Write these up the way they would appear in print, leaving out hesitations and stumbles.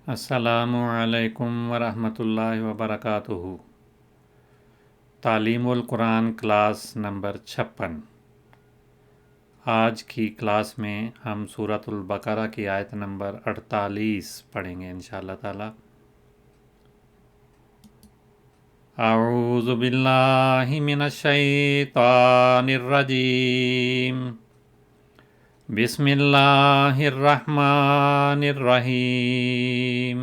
السلام علیکم ورحمۃ اللہ وبرکاتہ۔ تعلیم القرآن کلاس نمبر 56۔ آج کی کلاس میں ہم سورۃ البقرہ کی آیت نمبر 48 پڑھیں گے انشاءاللہ تعالی۔ اعوذ باللہ من الشیطان الرجیم، بسم اللہ الرحمن الرحیم۔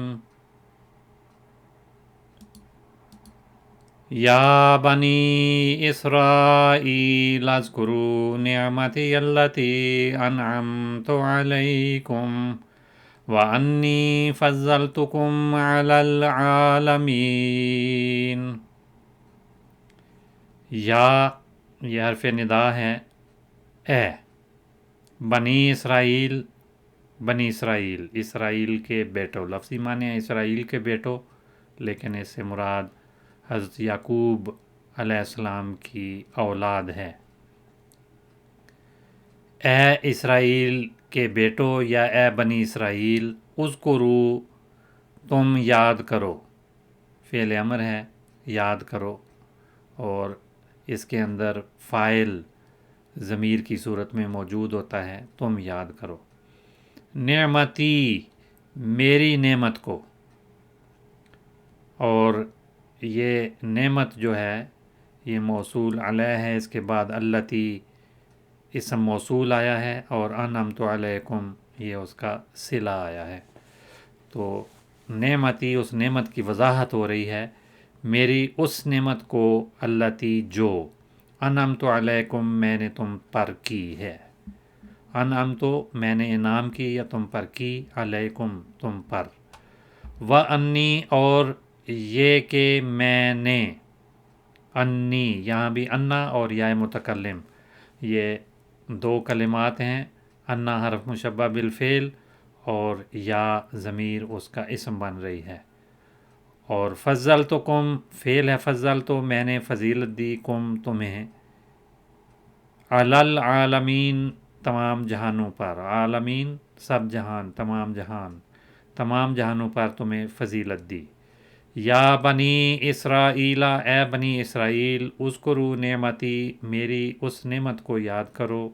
یا بنی اسرائیل اذکروا نعمتی التی انعمت علیکم وانی فضلتکم علی العالمین۔ یا یہ حرف ندا ہے، اے بنی اسرائیل، بنی اسرائیل، اسرائیل کے بیٹو، لفظی معنی ہے اسرائیل کے بیٹو، لیکن اس سے مراد حضرت یعقوب علیہ السلام کی اولاد ہے۔ اے اسرائیل کے بیٹو یا اے بنی اسرائیل، اذکروا، تم یاد کرو، فعل امر ہے، یاد کرو، اور اس کے اندر فاعل ضمیر کی صورت میں موجود ہوتا ہے، تم یاد کرو، نعمتی، میری نعمت کو۔ اور یہ نعمت جو ہے یہ موصول علیہ ہے، اس کے بعد التی اسم موصول آیا ہے، اور انعمت علیکم یہ اس کا صلہ آیا ہے۔ تو نعمتی، اس نعمت کی وضاحت ہو رہی ہے، میری اس نعمت کو، التی جو، انعمت علیکم میں نے تم پر کی ہے، انعمت میں نے انعام کی یا تم پر کی، علیکم تم پر، وانی اور یہ کہ میں نے، انی یہاں بھی انا اور یا متکلم یہ دو کلمات ہیں، انا حرف مشبہ بالفعل اور یا ضمیر اس کا اسم بن رہی ہے، اور فضلتکم فعل ہے، فضلتو میں نے فضیلت دی، کم تمہیں، علی العالمین تمام جہانوں پر، عالمین سب جہان، تمام جہان، تمام جہانوں پر تمہیں فضیلت دی۔ یا بنی اسرائیل، اے بنی اسرائیل، اذکروا نعمتی، میری اس نعمت کو یاد کرو،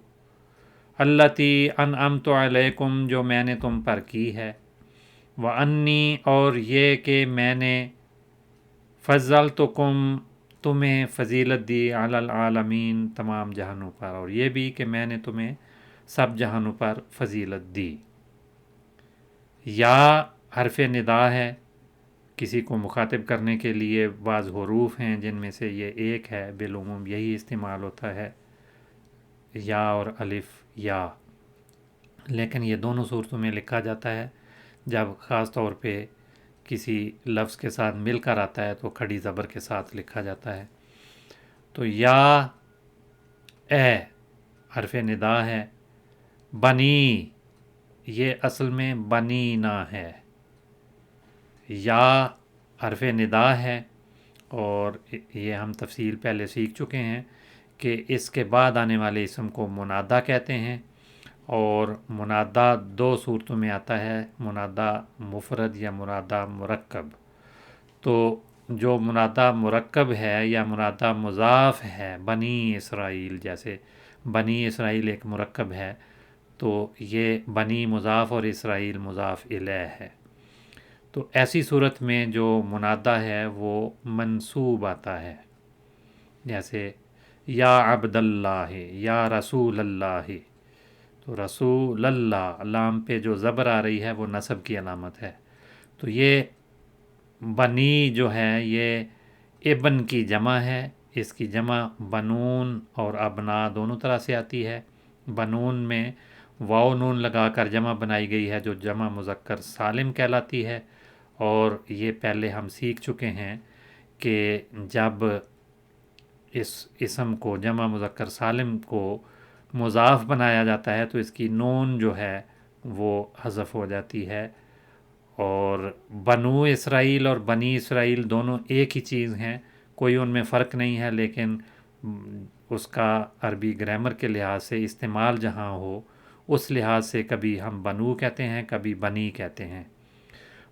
التی انعمت علیکم جو میں نے تم پر کی ہے، وانی اور یہ کہ میں نے فضلتکم تمہیں فضیلت دی، علی العالمین تمام جہانوں پر، اور یہ بھی کہ میں نے تمہیں سب جہانوں پر فضیلت دی۔ یا حرف ندا ہے، کسی کو مخاطب کرنے کے لیے بعض حروف ہیں جن میں سے یہ ایک ہے، بالعموم یہی استعمال ہوتا ہے، یا اور الف یا، لیکن یہ دونوں صورتوں میں لکھا جاتا ہے۔ جب خاص طور پہ کسی لفظ کے ساتھ مل کر آتا ہے تو کھڑی زبر کے ساتھ لکھا جاتا ہے۔ تو یا اے حرف ندا ہے، بنی یہ اصل میں بنی نہ ہے، یا حرف ندا ہے، اور یہ ہم تفصیل پہلے سیکھ چکے ہیں کہ اس کے بعد آنے والے اسم کو منادا کہتے ہیں، اور منادا دو صورتوں میں آتا ہے، منادا مفرد یا منادا مرکب۔ تو جو منادا مرکب ہے یا منادا مضاف ہے، بنی اسرائیل، جیسے بنی اسرائیل ایک مرکب ہے، تو یہ بنی مضاف اور اسرائیل مضاف الیہ ہے۔ تو ایسی صورت میں جو منادا ہے وہ منصوب آتا ہے، جیسے یا عبد اللہ، یا رسول اللہ، تو رسول اللہ لام پہ جو زبر آ رہی ہے وہ نصب کی علامت ہے۔ تو یہ بنی جو ہے یہ ابن کی جمع ہے، اس کی جمع بنون اور ابنا دونوں طرح سے آتی ہے۔ بنون میں واو نون لگا کر جمع بنائی گئی ہے جو جمع مذکر سالم کہلاتی ہے، اور یہ پہلے ہم سیکھ چکے ہیں کہ جب اس اسم کو، جمع مذکر سالم کو مضاف بنایا جاتا ہے تو اس کی نون جو ہے وہ حذف ہو جاتی ہے، اور بنو اسرائیل اور بنی اسرائیل دونوں ایک ہی چیز ہیں، کوئی ان میں فرق نہیں ہے، لیکن اس کا عربی گرامر کے لحاظ سے استعمال جہاں ہو اس لحاظ سے کبھی ہم بنو کہتے ہیں، کبھی بنی کہتے ہیں۔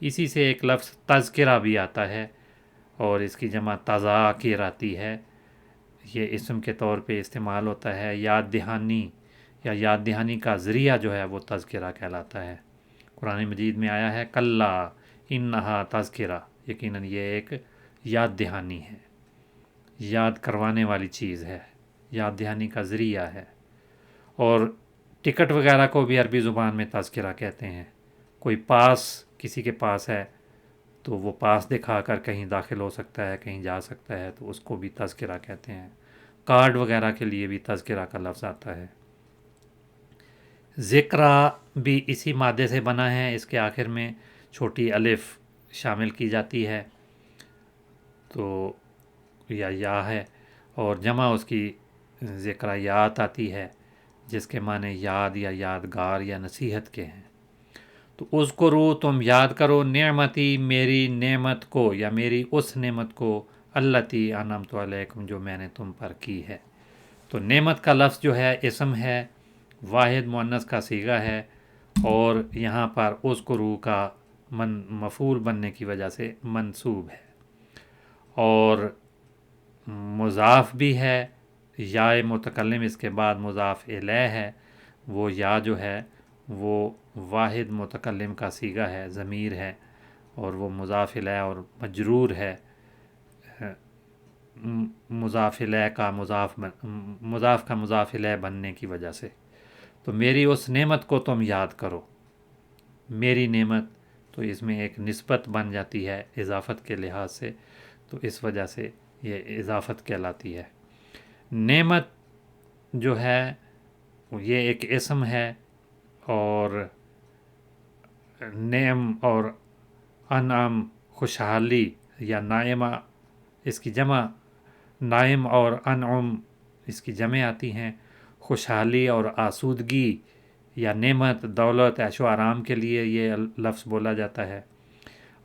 اسی سے ایک لفظ تذکرہ بھی آتا ہے اور اس کی جمع تذاکر آتی ہے. یہ اسم کے طور پہ استعمال ہوتا ہے. یاد دہانی یا یاد دہانی کا ذریعہ جو ہے وہ تذکرہ کہلاتا ہے. قرآن مجید میں آیا ہے کلا انہا تذکرہ، یقیناً یہ ایک یاد دہانی ہے، یاد کروانے والی چیز ہے، یاد دہانی کا ذریعہ ہے. اور ٹکٹ وغیرہ کو بھی عربی زبان میں تذکرہ کہتے ہیں. کوئی پاس کسی کے پاس ہے تو وہ پاس دکھا کر کہیں داخل ہو سکتا ہے، کہیں جا سکتا ہے، تو اس کو بھی تذکرہ کہتے ہیں. کارڈ وغیرہ کے لیے بھی تذکرہ کا لفظ آتا ہے. ذکرہ بھی اسی مادے سے بنا ہے، اس کے آخر میں چھوٹی الف شامل کی جاتی ہے تو یا ہے، اور جمع اس کی ذکرہ یات آتی ہے جس کے معنی یاد یا یادگار یا نصیحت کے ہیں. تو اذکروا تم یاد کرو نعمتی میری نعمت کو یا میری اس نعمت کو التی انعمت علیکم جو میں نے تم پر کی ہے. تو نعمت کا لفظ جو ہے اسم ہے، واحد مؤنث کا صیغہ ہے، اور یہاں پر اذکروا کا مفعول بننے کی وجہ سے منصوب ہے، اور مضاف بھی ہے. یا متکلم اس کے بعد مضاف الیہ ہے. وہ یا جو ہے وہ واحد متکلم کا صیغہ ہے، ضمیر ہے، اور وہ مضاف الیہ اور مجرور ہے. مضاف الیہ کا مضاف الیہ بننے کی وجہ سے. تو میری اس نعمت کو تم یاد کرو. میری نعمت تو اس میں ایک نسبت بن جاتی ہے اضافت کے لحاظ سے، تو اس وجہ سے یہ اضافت کہلاتی ہے. نعمت جو ہے یہ ایک اسم ہے، اور نعم اور انعم خوشحالی یا نائمہ اس کی جمع، نائم اور انعم اس کی جمع آتی ہیں. خوشحالی اور آسودگی یا نعمت، دولت، عیش و آرام کے لیے یہ لفظ بولا جاتا ہے.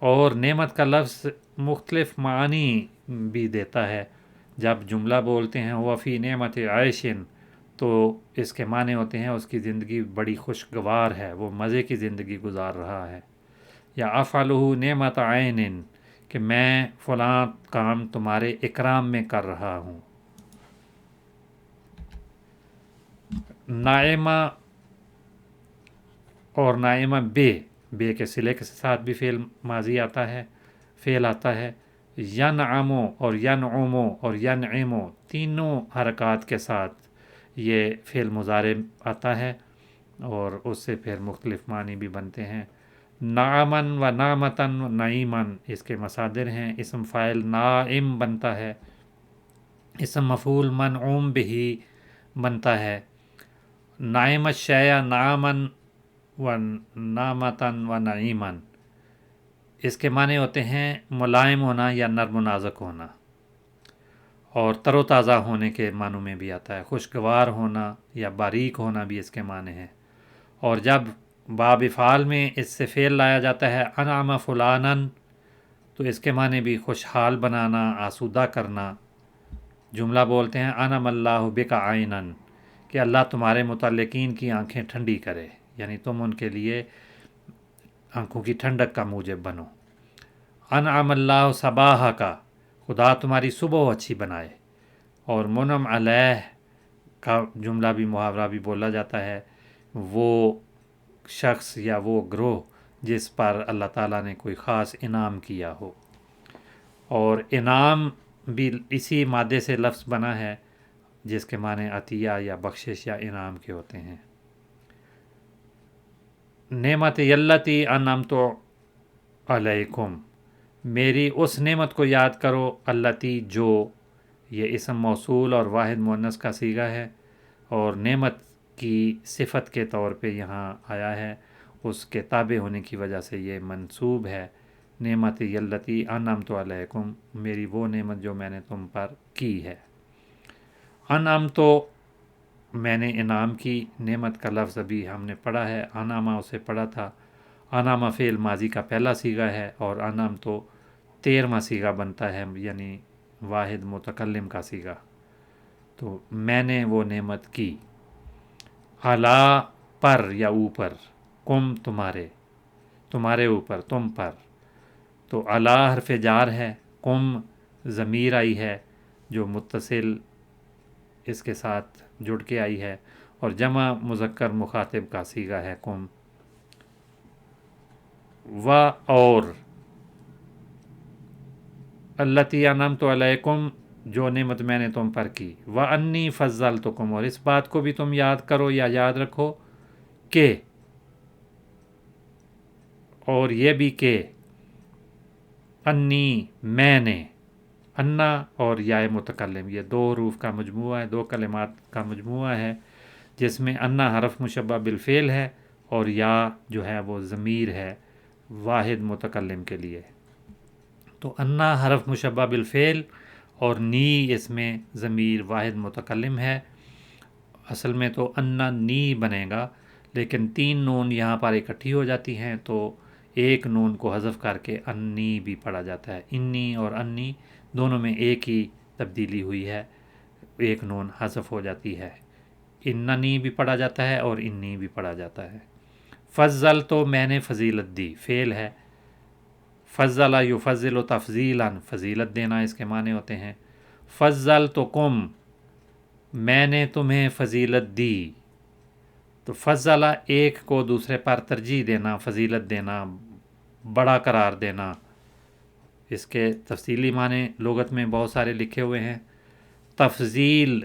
اور نعمت کا لفظ مختلف معانی بھی دیتا ہے. جب جملہ بولتے ہیں وفی نعمت عیشن تو اس کے معنی ہوتے ہیں اس کی زندگی بڑی خوشگوار ہے، وہ مزے کی زندگی گزار رہا ہے. یا افعلہ نعمت عین کہ میں فلاں کام تمہارے اکرام میں کر رہا ہوں. نائمہ اور نائمہ بے کے صلے کے ساتھ بھی فعل ماضی آتا ہے، فعل آتا ہے. ینعمو اور ینعمو اور ینعمو تینوں حرکات کے ساتھ یہ فعل مضارع آتا ہے، اور اس سے پھر مختلف معنی بھی بنتے ہیں. نعمن و نعمتن و نعیمن اس کے مصادر ہیں. اسم فاعل نائم بنتا ہے، اسم مفعول منعوم بہ بنتا ہے. نعم الشیء نعمن و نعمتن و نعیمن اس کے معنی ہوتے ہیں ملائم ہونا یا نرم و نازک ہونا، اور تر و تازہ ہونے کے معنوں میں بھی آتا ہے. خوشگوار ہونا یا باریک ہونا بھی اس کے معنی ہیں. اور جب باب افعال میں اس سے فعل لایا جاتا ہے انعم فلانن تو اس کے معنی بھی خوشحال بنانا، آسودہ کرنا. جملہ بولتے ہیں انعم اللہ بک عینن کہ اللہ تمہارے متعلقین کی آنکھیں ٹھنڈی کرے، یعنی تم ان کے لیے آنکھوں کی ٹھنڈک کا موجب بنو. انعم اللہ صباح کا خدا تمہاری صبح اچھی بنائے. اور منعم علیہ کا جملہ بھی محاورہ بھی بولا جاتا ہے، وہ شخص یا وہ گروہ جس پر اللہ تعالیٰ نے کوئی خاص انعام کیا ہو. اور انعام بھی اسی مادے سے لفظ بنا ہے جس کے معنی عطیہ یا بخشش یا انعام کے ہوتے ہیں. نعمت یلتی انعمت علیکم میری اس نعمت کو یاد کرو التی جو، یہ اسم موصول اور واحد مؤنث کا صیغہ ہے، اور نعمت کی صفت کے طور پہ یہاں آیا ہے، اس کے تابع ہونے کی وجہ سے یہ منصوب ہے. نعمت یلتی انعمت علیکم میری وہ نعمت جو میں نے تم پر کی ہے. انعم تو میں نے انعام کی، نعمت کا لفظ ابھی ہم نے پڑھا ہے، انعامہ اسے پڑھا تھا. انعامہ فعل ماضی کا پہلا صیغہ ہے، اور انعم تو 13واں صیغہ بنتا ہے، یعنی واحد متکلم کا صیغہ. تو میں نے وہ نعمت کی. اعلیٰ پر یا اوپر، کم تمہارے، تمہارے اوپر، تم پر. تو علی حرف جار ہے، کم ضمیر آئی ہے جو متصل اس کے ساتھ جڑ کے آئی ہے، اور جمع مذکر مخاطب کا صیغہ ہے کم. و اور اللتی انعمت علیکم جو نعمت میں نے تم پر کی. و انی فضلتکم اور اس بات کو بھی تم یاد کرو یا یاد رکھو کہ، اور یہ بھی کہ انی میں نے، انا اور یا متکلم یہ دو حروف کا مجموعہ ہے، دو کلمات کا مجموعہ ہے جس میں انا حرف مشبہ بالفعل ہے اور یا جو ہے وہ ضمیر ہے واحد متکلم کے لیے. تو انا حرف مشبہ بالفعل اور نی اس میں ضمیر واحد متکلم ہے. اصل میں تو انا نی بنے گا، لیکن 3 نون یہاں پر اکٹھی ہو جاتی ہیں تو ایک نون کو حذف کر کے انی بھی پڑھا جاتا ہے. انی اور انی دونوں میں ایک ہی تبدیلی ہوئی ہے، ایک نون حذف ہو جاتی ہے. اننی بھی پڑھا جاتا ہے اور انی بھی پڑھا جاتا ہے. فضل تو میں نے فضیلت دی، فعل ہے. فضل یفضل تفضیلا فضیلت دینا اس کے معنی ہوتے ہیں. فضل تو کم میں نے تمہیں فضیلت دی. تو فضلہ ایک کو دوسرے پر ترجیح دینا، فضیلت دینا، بڑا قرار دینا. اس کے تفصیلی معنی لغت میں بہت سارے لکھے ہوئے ہیں. تفضیل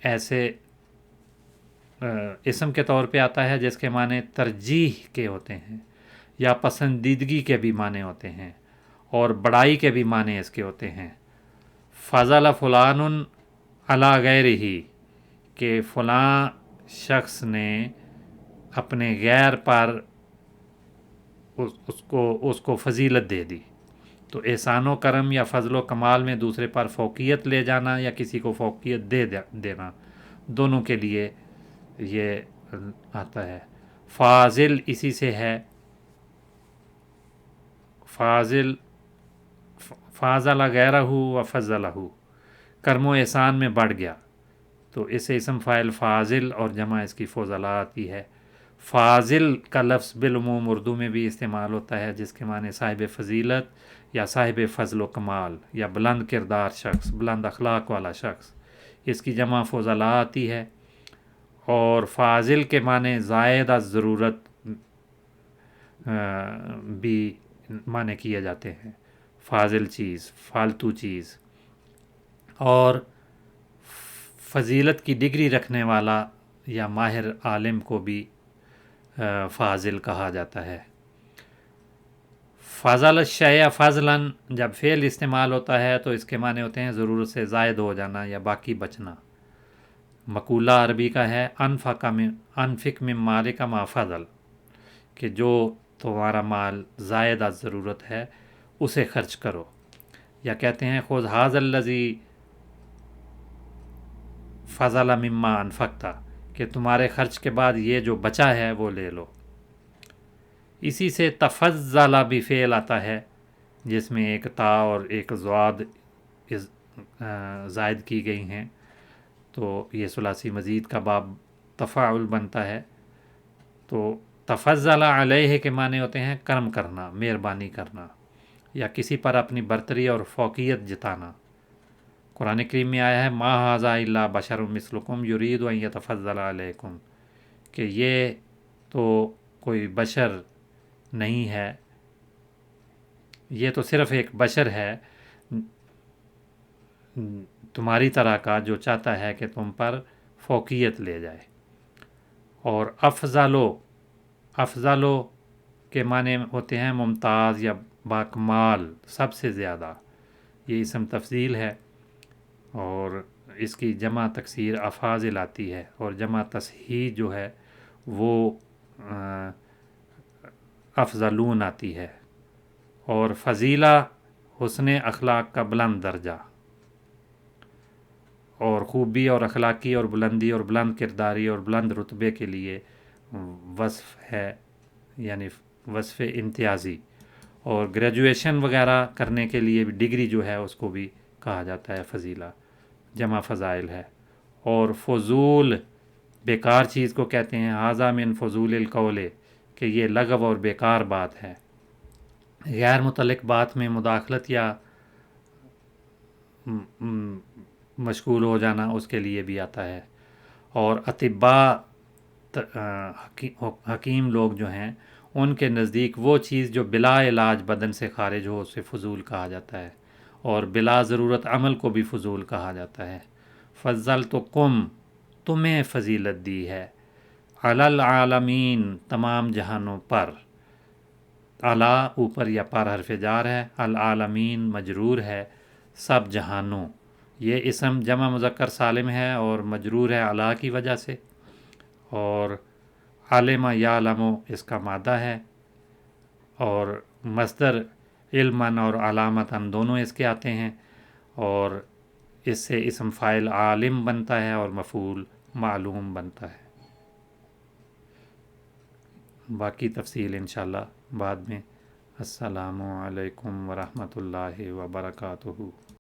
ایسے اسم کے طور پہ آتا ہے جس کے معنی ترجیح کے ہوتے ہیں یا پسندیدگی کے بھی معنی ہوتے ہیں اور بڑائی کے بھی معنی اس کے ہوتے ہیں. فضل فلان علی غیرہ کہ فلاں شخص نے اپنے غیر پر اس کو فضیلت دے دی. تو احسان و کرم یا فضل و کمال میں دوسرے پر فوقیت لے جانا یا کسی کو فوقیت دینا، دونوں کے لیے یہ آتا ہے. فاضل اسی سے ہے، فاضل غیرہ و فضلہ کرم و احسان میں بڑھ گیا. تو اس سے اسم فاعل فاضل اور جمع اس کی فضلاء آتی ہے. فاضل کا لفظ بالعموم اردو میں بھی استعمال ہوتا ہے جس کے معنی صاحب فضیلت یا صاحب فضل و کمال یا بلند کردار شخص، بلند اخلاق والا شخص. اس کی جمع فضلاء آتی ہے. اور فاضل کے معنی زائد از ضرورت بھی معنی کیے جاتے ہیں. فاضل چیز، فالتو چیز. اور فضیلت کی ڈگری رکھنے والا یا ماہر عالم کو بھی فاضل کہا جاتا ہے. فضل الشیء فضلا جب فعل استعمال ہوتا ہے تو اس کے معنی ہوتے ہیں ضرورت سے زائد ہو جانا یا باقی بچنا. مقولہ عربی کا ہے انفق من مالک ما فضل کہ جو تمہارا مال زائد از ضرورت ہے اسے خرچ کرو. یا کہتے ہیں خذ ھذا الذی فضل مما انفقتا کہ تمہارے خرچ کے بعد یہ جو بچا ہے وہ لے لو. اسی سے تفضل بھی فعل آتا ہے جس میں ایک تا اور ایک ضاد زائد کی گئی ہیں، تو یہ ثلاثی مزید کا باب تفاعل بنتا ہے. تو تفضل علیہ کے معنی ہوتے ہیں کرم کرنا، مہربانی کرنا یا کسی پر اپنی برتری اور فوقیت جتانا. قرآن کریم میں آیا ہے ما ھذا الا بشر مثلکم یرید ان یتفضل علیکم کہ یہ تو کوئی بشر نہیں ہے، یہ تو صرف ایک بشر ہے تمہاری طرح کا جو چاہتا ہے کہ تم پر فوقیت لے جائے. اور افضلو کے معنی ہوتے ہیں ممتاز یا باکمال، سب سے زیادہ. یہ اسم تفضیل ہے اور اس کی جمع تکسیر افاضل آتی ہے اور جمع تصحیح جو ہے وہ افضلون آتی ہے. اور فضیلہ حسن اخلاق کا بلند درجہ اور خوبی اور اخلاقی اور بلندی اور بلند کرداری اور بلند رتبے کے لیے وصف ہے، یعنی وصف امتیازی. اور گریجویشن وغیرہ کرنے کے لیے بھی ڈگری جو ہے اس کو بھی کہا جاتا ہے فضیلہ، جمع فضائل ہے. اور فضول بیکار چیز کو کہتے ہیں. ھذا من فضول القول کہ یہ لغو اور بیکار بات ہے۔ غیر متعلق بات میں مداخلت یا مشغول ہو جانا اس کے لیے بھی آتا ہے۔ اور اطباء حکیم لوگ جو ہیں ان کے نزدیک وہ چیز جو بلا علاج بدن سے خارج ہو اسے فضول کہا جاتا ہے، اور بلا ضرورت عمل کو بھی فضول کہا جاتا ہے۔ فضل تو تمہیں فضیلت دی ہے، علی العالمین تمام جہانوں پر۔ علی اوپر یا پر حرف جار ہے، العالمین مجرور ہے، سب جہانوں۔ یہ اسم جمع مذکر سالم ہے اور مجرور ہے علی کی وجہ سے، اور علم یعلم اس کا مادہ ہے، اور مصدر علماً اور علامتاً دونوں اس کے آتے ہیں، اور اس سے اسم فاعل عالم بنتا ہے اور مفعول معلوم بنتا ہے۔ باقی تفصیل انشاءاللہ بعد میں۔ السلام علیکم ورحمۃ اللہ وبرکاتہ۔